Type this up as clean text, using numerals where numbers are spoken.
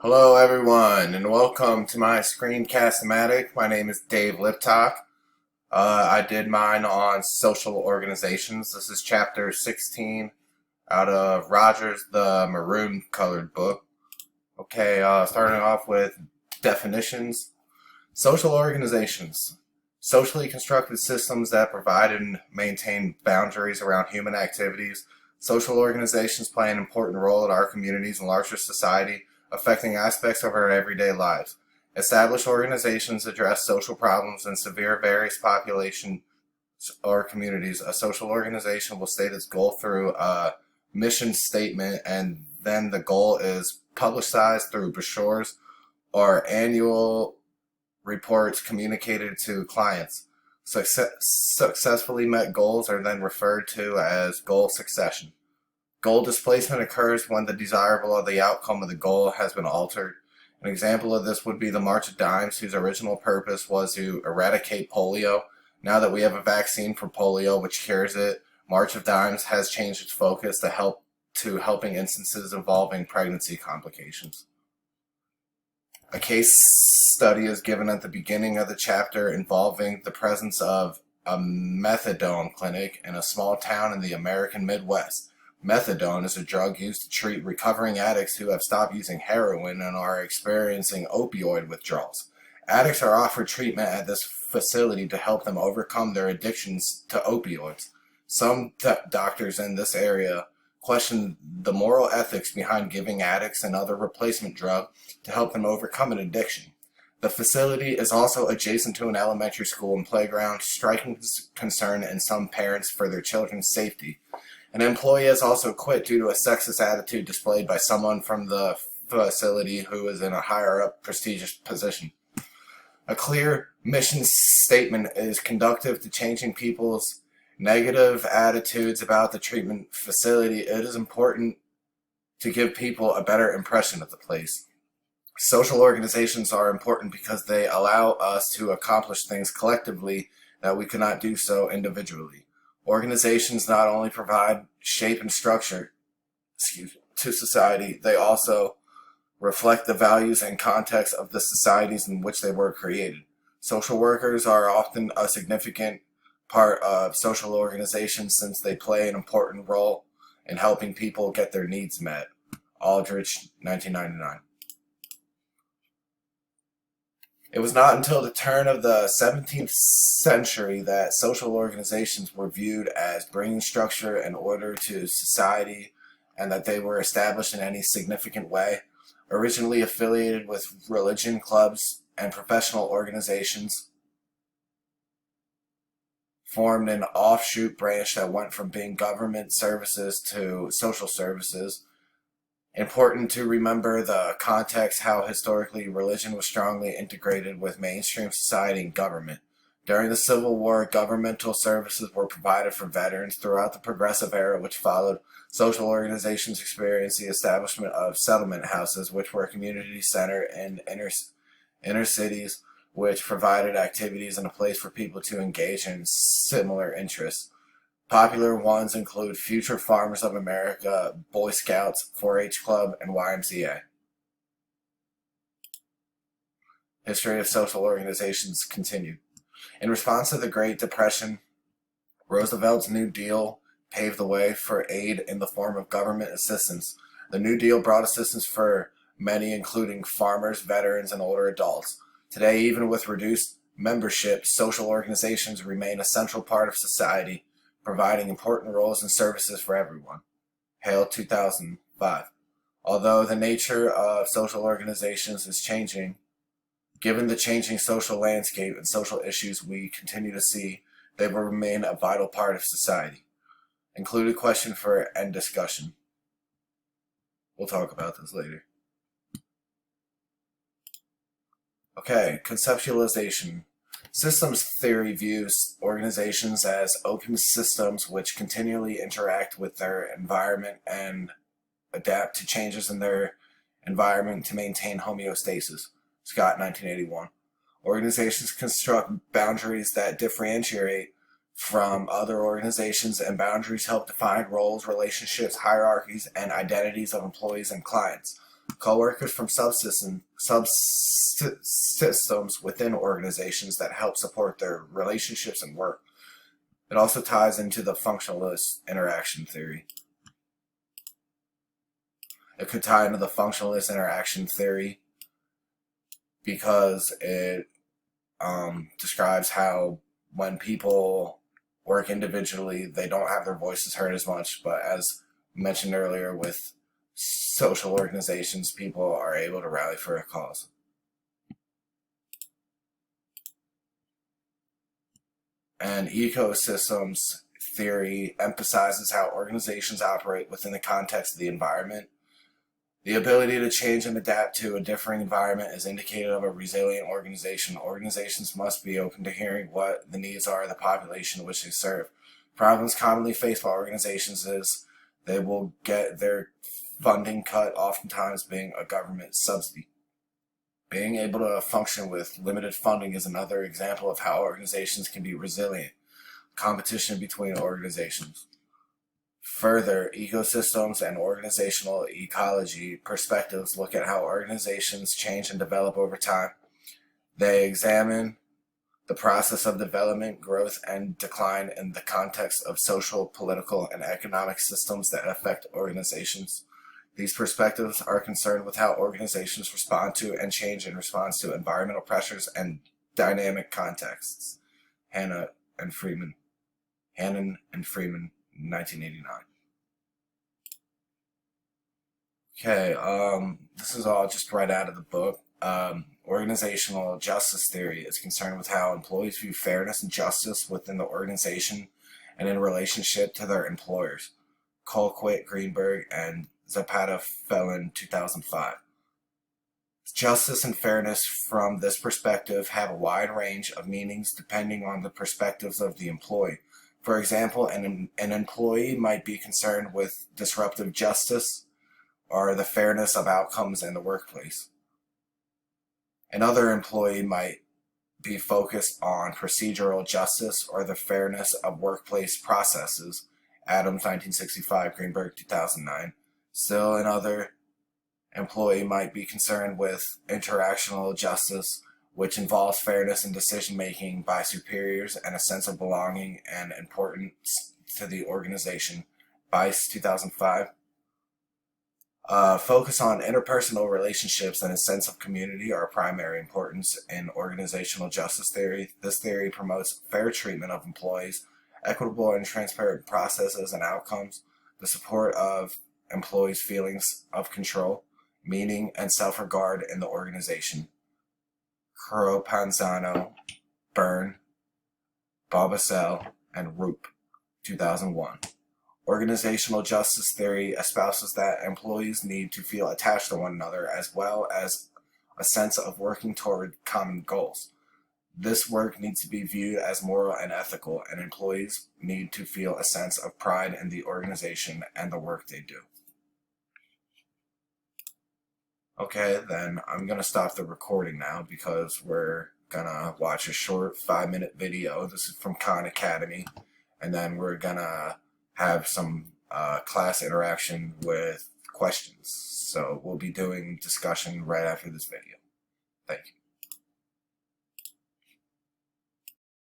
Hello everyone and welcome to my screencast-o-matic. My name is Dave Liptock. I did mine on social organizations. This is chapter 16 out of Rogers the Maroon Colored book. Okay, starting off with definitions. Social organizations. Socially constructed systems that provide and maintain boundaries around human activities. Social organizations play an important role in our communities and larger society, affecting aspects of our everyday lives. Established organizations address social problems in severe various populations or communities. A social organization will state its goal through a mission statement, and then the goal is publicized through brochures or annual reports communicated to clients. Successfully met goals are then referred to as goal succession. Goal displacement occurs when the desirable of the outcome of the goal has been altered. An example of this would be the March of Dimes, whose original purpose was to eradicate polio. Now that we have a vaccine for polio which cures it, March of Dimes has changed its focus to helping instances involving pregnancy complications. A case study is given at the beginning of the chapter involving the presence of a methadone clinic in a small town in the American Midwest. Methadone is a drug used to treat recovering addicts who have stopped using heroin and are experiencing opioid withdrawals. Addicts are offered treatment at this facility to help them overcome their addictions to opioids. Some doctors in this area question the moral ethics behind giving addicts another replacement drug to help them overcome an addiction. The facility is also adjacent to an elementary school and playground, striking concern in some parents for their children's safety. An employee has also quit due to a sexist attitude displayed by someone from the facility who is in a higher up prestigious position. A clear mission statement is conducive to changing people's negative attitudes about the treatment facility. It is important to give people a better impression of the place. Social organizations are important because they allow us to accomplish things collectively that we could not do so individually. Organizations not only provide shape and structure to society, they also reflect the values and context of the societies in which they were created. Social workers are often a significant part of social organizations since they play an important role in helping people get their needs met. Aldrich, 1999. It was not until the turn of the 17th century that social organizations were viewed as bringing structure and order to society, and that they were established in any significant way. Originally affiliated with religion, clubs, and professional organizations, formed an offshoot branch that went from being government services to social services. Important to remember the context how historically religion was strongly integrated with mainstream society and government. During the Civil War, governmental services were provided for veterans. Throughout the Progressive Era which followed, social organizations experienced the establishment of settlement houses, which were a community center in inner cities, which provided activities and a place for people to engage in similar interests. Popular ones include Future Farmers of America, Boy Scouts, 4-H Club, and YMCA. History of social organizations continued. In response to the Great Depression, Roosevelt's New Deal paved the way for aid in the form of government assistance. The New Deal brought assistance for many, including farmers, veterans, and older adults. Today, even with reduced membership, social organizations remain a central part of society, providing important roles and services for everyone. Hale, 2005. Although the nature of social organizations is changing, given the changing social landscape and social issues we continue to see, they will remain a vital part of society. Included question for end discussion. We'll talk about this later. Okay, conceptualization. Systems theory views organizations as open systems which continually interact with their environment and adapt to changes in their environment to maintain homeostasis. Scott, 1981. Organizations construct boundaries that differentiate from other organizations, and boundaries help define roles, relationships, hierarchies, and identities of employees and clients. Co-workers from subsystems within organizations that help support their relationships and work. It also ties into the functionalist interaction theory. It could tie into the functionalist interaction theory because it describes how when people work individually, they don't have their voices heard as much, but as mentioned earlier, with social organizations, people are able to rally for a cause. And ecosystems theory emphasizes how organizations operate within the context of the environment. The ability to change and adapt to a differing environment is indicative of a resilient organization. Organizations must be open to hearing what the needs are of the population which they serve. Problems commonly faced by organizations is they will get their funding cut, oftentimes being a government subsidy. Being able to function with limited funding is another example of how organizations can be resilient. Competition between organizations. Further, ecosystems and organizational ecology perspectives look at how organizations change and develop over time. They examine the process of development, growth, and decline in the context of social, political, and economic systems that affect organizations. These perspectives are concerned with how organizations respond to and change in response to environmental pressures and dynamic contexts. Hannon and Freeman, 1989. Okay, this is all just right out of the book. Organizational justice theory is concerned with how employees view fairness and justice within the organization and in relationship to their employers. Colquitt, Greenberg, and Zapata Felon, 2005. Justice and fairness from this perspective have a wide range of meanings depending on the perspectives of the employee. For example, an employee might be concerned with disruptive justice or the fairness of outcomes in the workplace. Another employee might be focused on procedural justice or the fairness of workplace processes. Adams, 1965, Greenberg, 2009. Still another employee might be concerned with interactional justice, which involves fairness in decision-making by superiors and a sense of belonging and importance to the organization. Bice, 2005. Focus on interpersonal relationships and a sense of community are of primary importance in organizational justice theory. This theory promotes fair treatment of employees, equitable and transparent processes and outcomes, the support of employees' feelings of control, meaning, and self-regard in the organization. Panzano, Byrne, Bobasel, and Roop, 2001. Organizational justice theory espouses that employees need to feel attached to one another as well as a sense of working toward common goals. This work needs to be viewed as moral and ethical, and employees need to feel a sense of pride in the organization and the work they do. Okay, then I'm going to stop the recording now because we're going to watch a short 5-minute video. This is from Khan Academy, and then we're going to have some class interaction with questions. So we'll be doing discussion right after this video. Thank you.